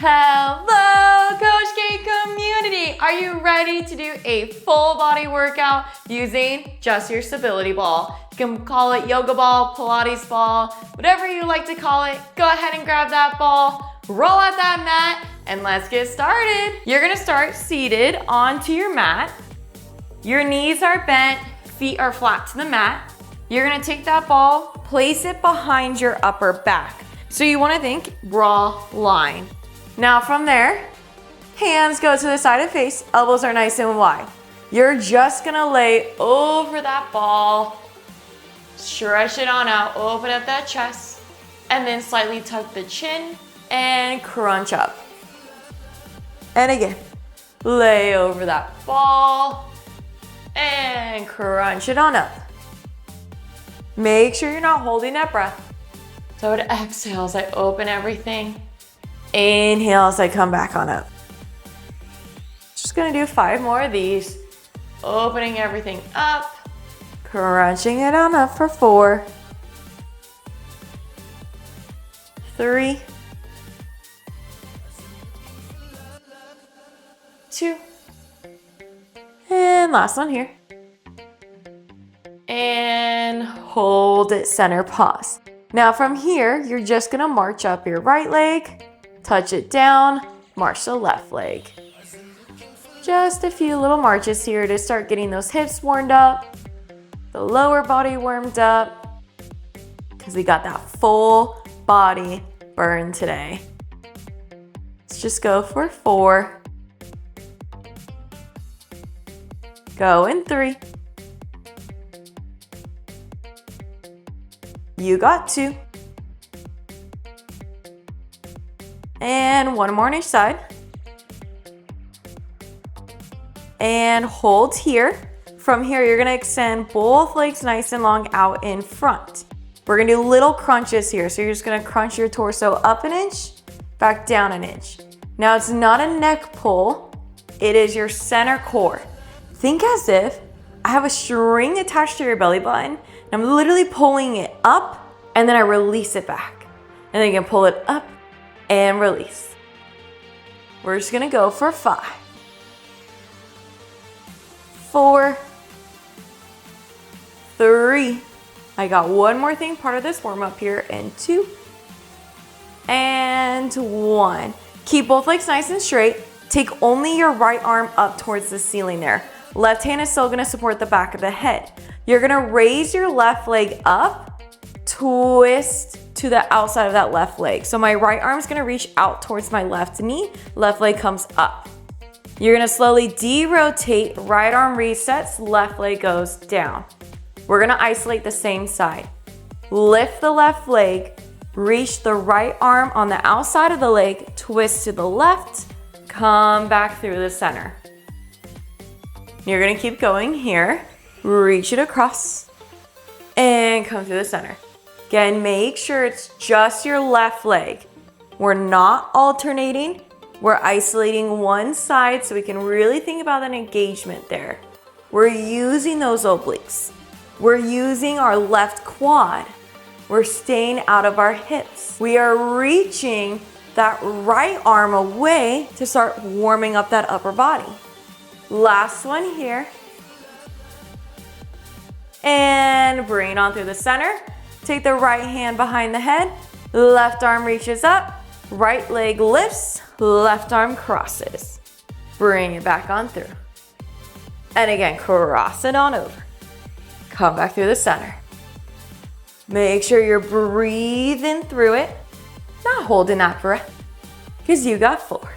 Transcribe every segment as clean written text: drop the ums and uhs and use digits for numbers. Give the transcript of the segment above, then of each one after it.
Hello, Coach K community. Are you ready to do a full body workout using just your stability ball? You can call it yoga ball, Pilates ball, whatever you like to call it. Go ahead and grab that ball, roll out that mat, and let's get started. You're gonna start seated onto your mat. Your knees are bent, feet are flat to the mat. You're gonna take that ball, place it behind your upper back. So you wanna think raw line. Now from there, hands go to the side of face, elbows are nice and wide. You're just gonna lay over that ball, stretch it on out, open up that chest, and then slightly tuck the chin and crunch up. And again, lay over that ball and crunch it on up. Make sure you're not holding that breath. So to exhale as I open everything. Inhale as I come back on up. Just gonna do 5 more of these. Opening everything up, crunching it on up for 4, 3, 2, and last one here. And hold it, center, pause. Now from here, you're just gonna march up your right leg, touch it down, march the left leg. Just a few little marches here to start getting those hips warmed up, the lower body warmed up, because we got that full body burn today. Let's just go for 4. Go in 3. You got 2. And 1 more on each side. And hold here. From here, you're gonna extend both legs nice and long out in front. We're gonna do little crunches here. So you're just gonna crunch your torso up an inch, back down an inch. Now it's not a neck pull, it is your center core. Think as if I have a string attached to your belly button, and I'm literally pulling it up, and then I release it back. And then you can pull it up and release. We're just gonna go for 5, 4, 3. I got 1 more thing, part of this warm up here, and 2, and 1. Keep both legs nice and straight. Take only your right arm up towards the ceiling there. Left hand is still gonna support the back of the head. You're gonna raise your left leg up, twist to the outside of that left leg. So my right arm is gonna reach out towards my left knee, left leg comes up. You're gonna slowly de-rotate, right arm resets, left leg goes down. We're gonna isolate the same side. Lift the left leg, reach the right arm on the outside of the leg, twist to the left, come back through the center. You're gonna keep going here, reach it across, and come through the center. Again, make sure it's just your left leg. We're not alternating, we're isolating one side so we can really think about an engagement there. We're using those obliques. We're using our left quad. We're staying out of our hips. We are reaching that right arm away to start warming up that upper body. Last one here. And bring it on through the center. Take the right hand behind the head. Left arm reaches up. Right leg lifts. Left arm crosses. Bring it back on through. And again, cross it on over. Come back through the center. Make sure you're breathing through it. Not holding that breath. Because you got 4.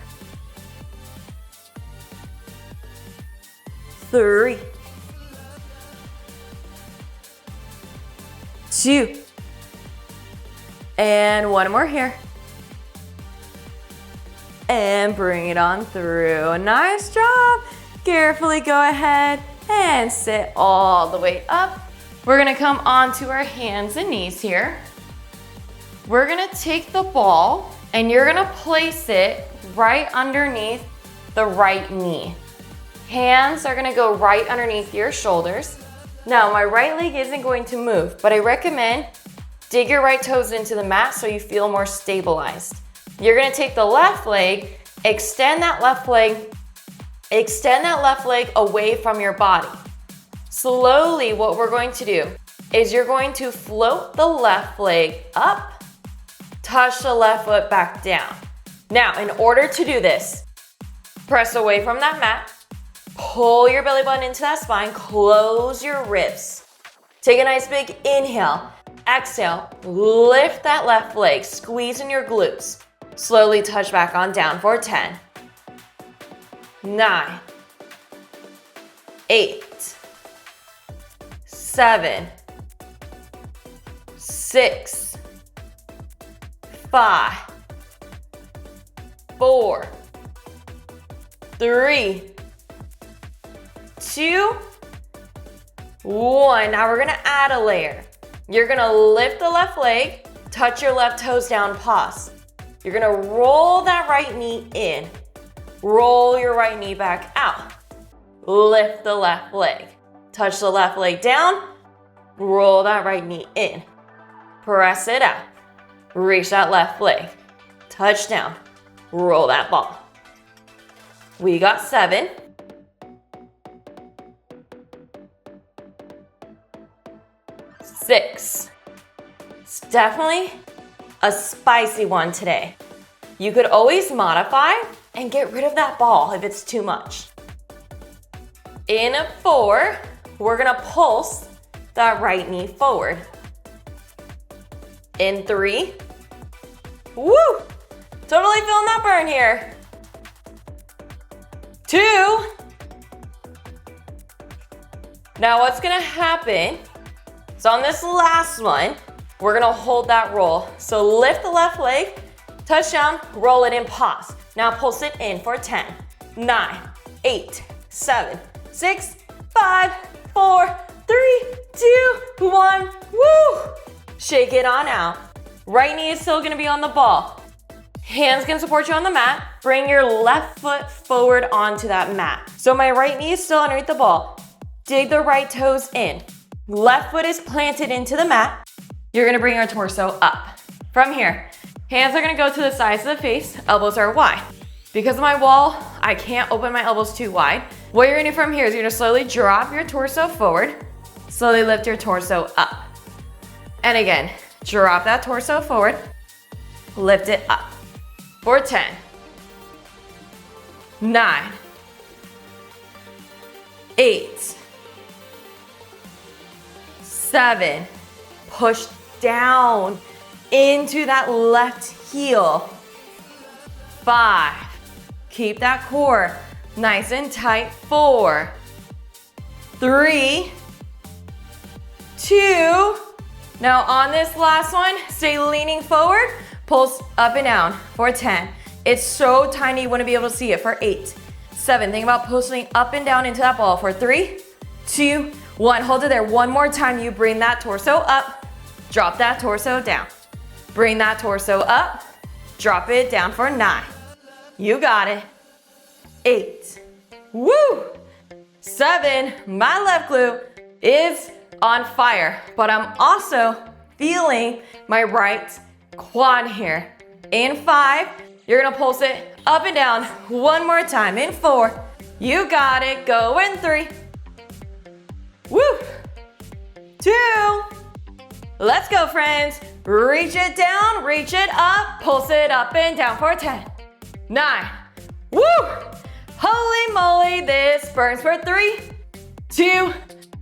3, 2, and 1 more here. And bring it on through. Nice job. Carefully go ahead and sit all the way up. We're gonna come onto our hands and knees here. We're gonna take the ball and you're gonna place it right underneath the right knee. Hands are gonna go right underneath your shoulders. Now, my right leg isn't going to move, but I recommend dig your right toes into the mat so you feel more stabilized. You're gonna take the left leg, extend that left leg away from your body. Slowly, what we're going to do is you're going to float the left leg up, touch the left foot back down. Now, in order to do this, press away from that mat, pull your belly button into that spine, close your ribs. Take a nice big inhale, exhale, lift that left leg, squeeze in your glutes. Slowly touch back on down for 10, 9, 8, 7, 6, 5, 4, 3, 2, 1. Now we're gonna add a layer. You're gonna lift the left leg, touch your left toes down, pause. You're gonna roll that right knee in, roll your right knee back out. Lift the left leg, touch the left leg down, roll that right knee in, press it out, reach that left leg, touch down, roll that ball. We got 7. 6. It's definitely a spicy one today. You could always modify and get rid of that ball if it's too much. In a 4, we're gonna pulse that right knee forward. In 3, woo! Totally feeling that burn here. 2. Now what's gonna happen is on this last one, we're gonna hold that roll. So lift the left leg, touch down, roll it in, pause. Now pulse it in for 10, 9, 8, 7, 6, 5, 4, 3, 2, 1, woo! Shake it on out. Right knee is still gonna be on the ball. Hands can support you on the mat. Bring your left foot forward onto that mat. So my right knee is still underneath the ball. Dig the right toes in. Left foot is planted into the mat. You're gonna bring your torso up. From here, hands are gonna go to the sides of the face, elbows are wide. Because of my wall, I can't open my elbows too wide. What you're gonna do from here is you're gonna slowly drop your torso forward, slowly lift your torso up. And again, drop that torso forward, lift it up. For 10, 9, 8, 7, push down into that left heel. 5, keep that core nice and tight. 4, 3, 2. Now on this last one, stay leaning forward, pulse up and down for 10. It's so tiny you wouldn't be able to see it for 8, 7. Think about pulsing up and down into that ball for 3, 2, 1. Hold it there. One more time. You bring that torso up, drop that torso down. Bring that torso up, drop it down for 9. You got it. 8, woo! 7, my left glute is on fire, but I'm also feeling my right quad here. In 5, you're gonna pulse it up and down one more time. In 4, you got it. Go in 3, woo! 2, let's go, friends. Reach it down, reach it up, pulse it up and down for 10, 9, woo! Holy moly, this burns for 3, 2,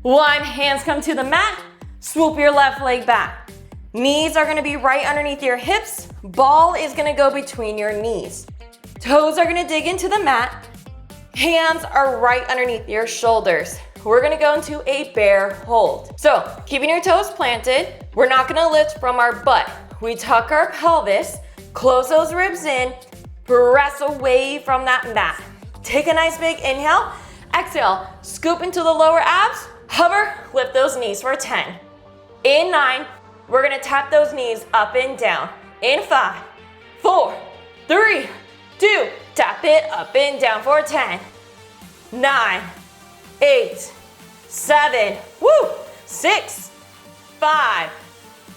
1. Hands come to the mat, swoop your left leg back. Knees are gonna be right underneath your hips. Ball is gonna go between your knees. Toes are gonna dig into the mat. Hands are right underneath your shoulders. We're gonna go into a bear hold. So, keeping your toes planted, we're not gonna lift from our butt. We tuck our pelvis, close those ribs in, press away from that mat. Take a nice big inhale, exhale, scoop into the lower abs, hover, lift those knees for 10. In 9, we're gonna tap those knees up and down. In 5, 4, 3, 2, tap it up and down for 10, 9, 8, 7, woo, 6, 5,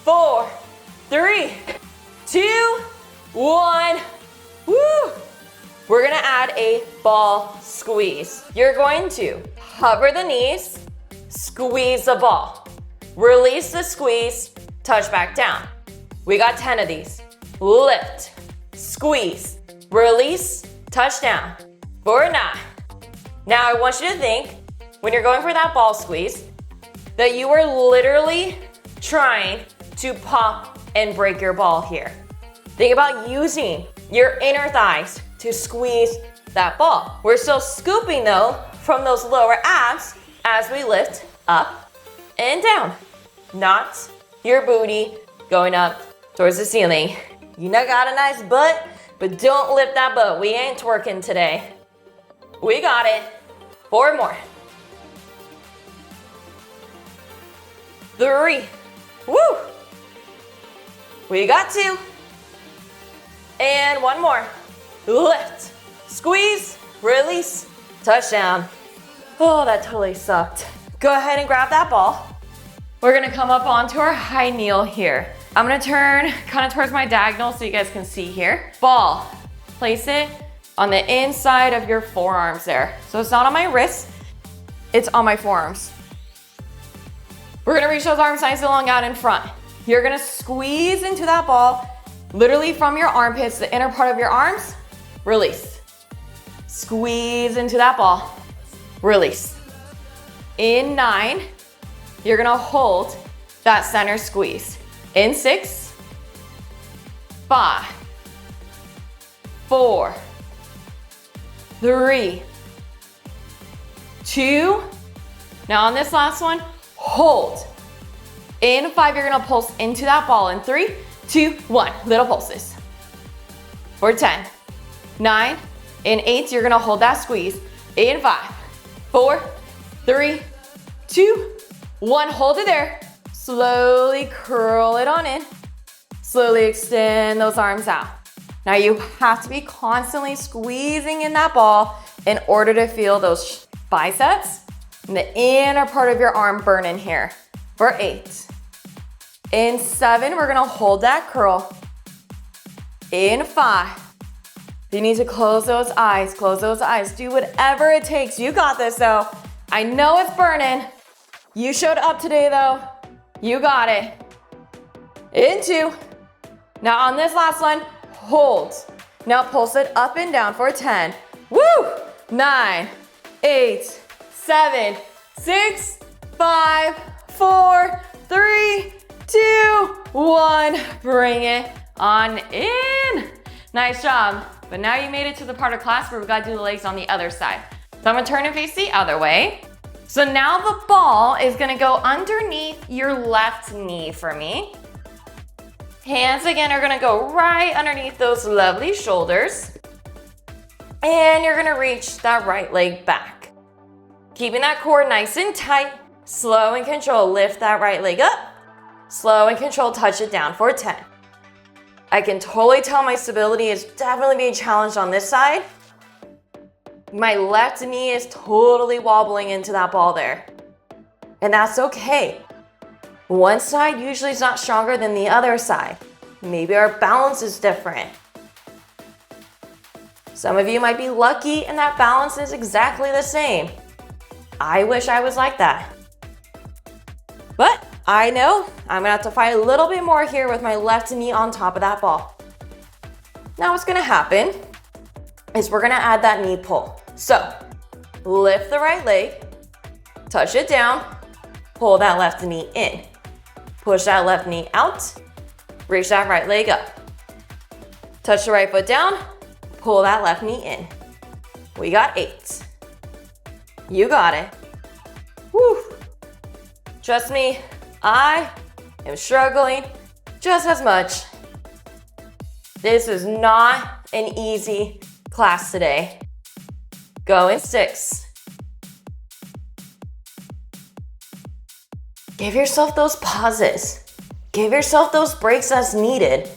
4, 3, 2, 1. Woo! We're gonna add a ball squeeze. You're going to hover the knees, squeeze the ball. Release the squeeze, touch back down. We got 10 of these. Lift, squeeze, release, touch down. For 9. Now I want you to think, when you're going for that ball squeeze, that you are literally trying to pop and break your ball here. Think about using your inner thighs to squeeze that ball. We're still scooping though from those lower abs as we lift up and down. Not your booty going up towards the ceiling. You know, got a nice butt, but don't lift that butt. We ain't twerking today. We got it. 4 more. 3. Woo! We got 2. And 1 more. Lift, squeeze, release, touchdown. Oh, that totally sucked. Go ahead and grab that ball. We're gonna come up onto our high kneel here. I'm gonna turn kind of towards my diagonal so you guys can see here. Ball, place it on the inside of your forearms there. So it's not on my wrist, it's on my forearms. We're gonna reach those arms nice and long out in front. You're gonna squeeze into that ball, literally from your armpits, the inner part of your arms, release. Squeeze into that ball, release. In 9, you're gonna hold that center squeeze. In 6, 5, 4, 3, 2. Now on this last one, hold. In 5, you're gonna pulse into that ball. In 3, 2, 1, little pulses. For 10, 9, in 8, you're gonna hold that squeeze. In 5, 4, 3, 2, 1, hold it there. Slowly curl it on in. Slowly extend those arms out. Now you have to be constantly squeezing in that ball in order to feel those biceps and the inner part of your arm burn in here. For 8. In 7, we're gonna hold that curl. In 5, you need to close those eyes, do whatever it takes. You got this though. I know it's burning. You showed up today though. You got it. In 2. Now on this last one, hold. Now pulse it up and down for 10. Woo! 9, 8, 7, 6, 5, 4, 3, 2, 1. Bring it on in. Nice job. But now you made it to the part of class where we gotta do the legs on the other side. So I'm gonna turn and face the other way. So now the ball is gonna go underneath your left knee for me. Hands again are gonna go right underneath those lovely shoulders. And you're gonna reach that right leg back. Keeping that core nice and tight, slow and control, lift that right leg up. Slow and control, touch it down for 10. I can totally tell my stability is definitely being challenged on this side. My left knee is totally wobbling into that ball there. And that's okay. One side usually is not stronger than the other side. Maybe our balance is different. Some of you might be lucky and that balance is exactly the same. I wish I was like that. But I know I'm gonna have to fight a little bit more here with my left knee on top of that ball. Now what's gonna happen is we're gonna add that knee pull. So lift the right leg, touch it down, pull that left knee in. Push that left knee out, reach that right leg up. Touch the right foot down, pull that left knee in. We got 8. You got it. Woo. Trust me, I am struggling just as much. This is not an easy class today. Go in 6. Give yourself those pauses. Give yourself those breaks as needed.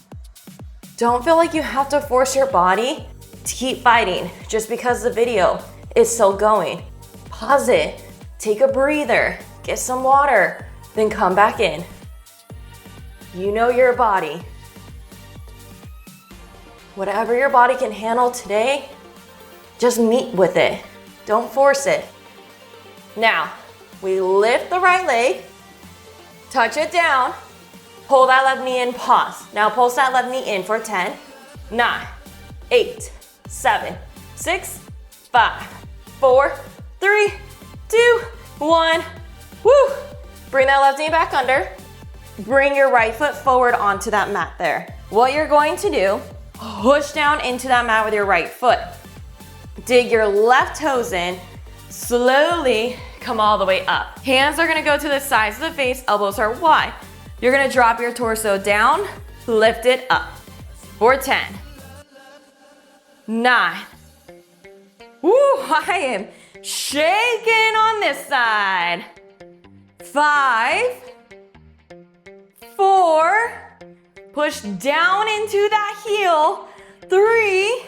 Don't feel like you have to force your body to keep fighting just because the video is still going. Pause it, take a breather, get some water, then come back in. You know your body. Whatever your body can handle today, just meet with it. Don't force it. Now, we lift the right leg, touch it down, pull that left knee in, pause. Now pulse that left knee in for 10, 9, 8, 7, 6, 5, 4, 3, 2, 1. Woo! Bring that left knee back under. Bring your right foot forward onto that mat there. What you're going to do, push down into that mat with your right foot. Dig your left toes in, slowly come all the way up. Hands are gonna go to the sides of the face, elbows are wide. You're gonna drop your torso down, lift it up. For 10, 9. Woo, I am shaking on this side. 5, 4, push down into that heel. 3,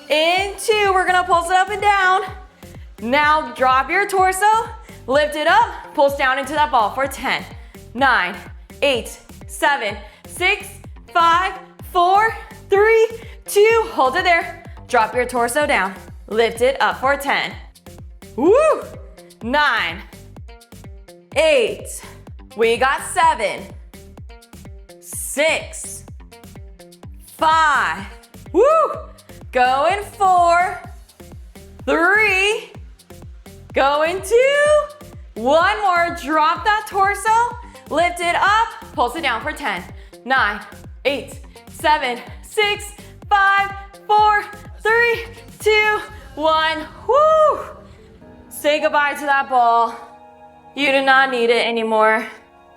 and 2, we're gonna pulse it up and down. Now drop your torso, lift it up, pulse down into that ball for 10, 9, 8, 7, 6, 5, 4, 3, 2, hold it there. Drop your torso down, lift it up for 10. Woo! 9, 8, we got 7, 6, 5, woo! Going 4, 3, going 2, 1 more, drop that torso, lift it up, pulse it down for 10, 9, 8, 7, 6, 5, 4, 3, 2, 1, woo! Say goodbye to that ball. You do not need it anymore.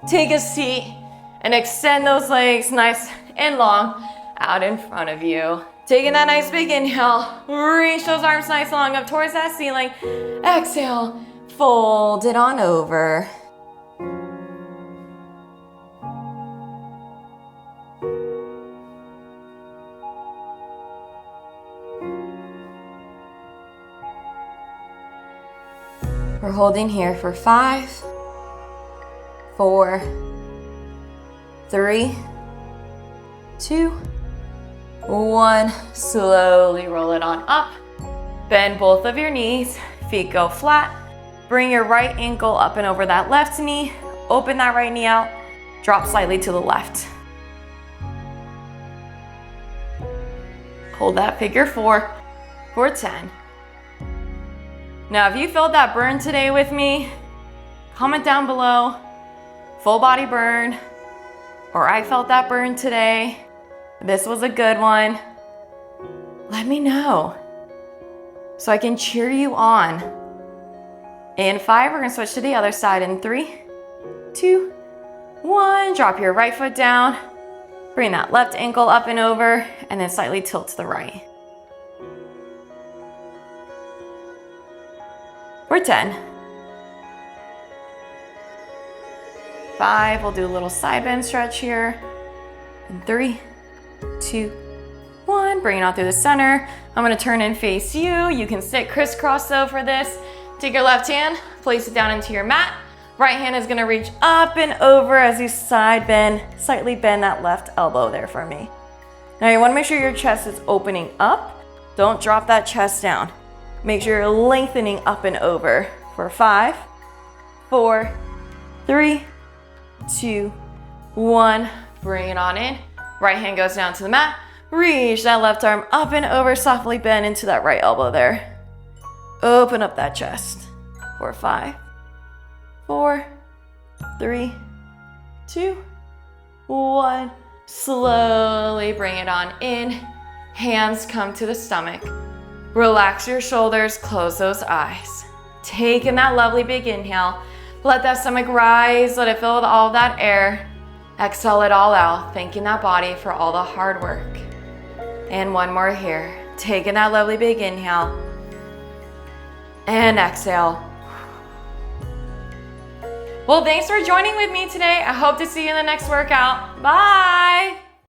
Take a seat and extend those legs nice and long out in front of you. Taking that nice big inhale, reach those arms nice long up towards that ceiling. Exhale, fold it on over. We're holding here for 5, 4, 3, 2, 1. Slowly roll it on up. Bend both of your knees, feet go flat. Bring your right ankle up and over that left knee. Open that right knee out. Drop slightly to the left. Hold that figure 4 for 10. Now, if you felt that burn today with me, comment down below, full body burn, or I felt that burn today. This was a good one. Let me know so I can cheer you on. In 5, we're gonna switch to the other side in 3, 2, 1. Drop your right foot down. Bring that left ankle up and over, and then slightly tilt to the right. For 10. 5, we'll do a little side bend stretch here. And 3, 2, 1. Bring it out through the center. I'm gonna turn and face you. You can sit crisscross though for this. Take your left hand, place it down into your mat. Right hand is gonna reach up and over as you side bend, slightly bend that left elbow there for me. Now you wanna make sure your chest is opening up. Don't drop that chest down. Make sure you're lengthening up and over for 5, 4, 3, 2, 1. Bring it on in. Right hand goes down to the mat. Reach that left arm up and over, softly bend into that right elbow there. Open up that chest for 5, 4, 3, 2, 1. Slowly bring it on in. Hands come to the stomach. Relax your shoulders, close those eyes. Taking that lovely big inhale. Let that stomach rise, let it fill with all of that air. Exhale it all out, thanking that body for all the hard work. And one more here. Taking that lovely big inhale. And exhale. Well, thanks for joining with me today. I hope to see you in the next workout. Bye!